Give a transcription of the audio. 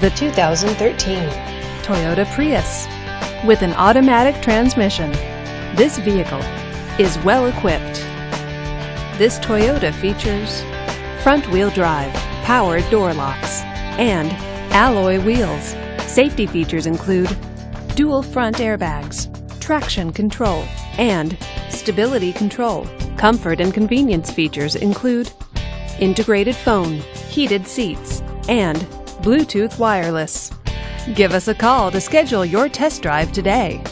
The 2013 Toyota Prius. With an automatic transmission, this vehicle is well equipped. This Toyota features front-wheel drive, powered door locks, and alloy wheels. Safety features include dual front airbags, traction control, and stability control. Comfort and convenience features include integrated phone, heated seats, and Bluetooth wireless. Give us a call to schedule your test drive today.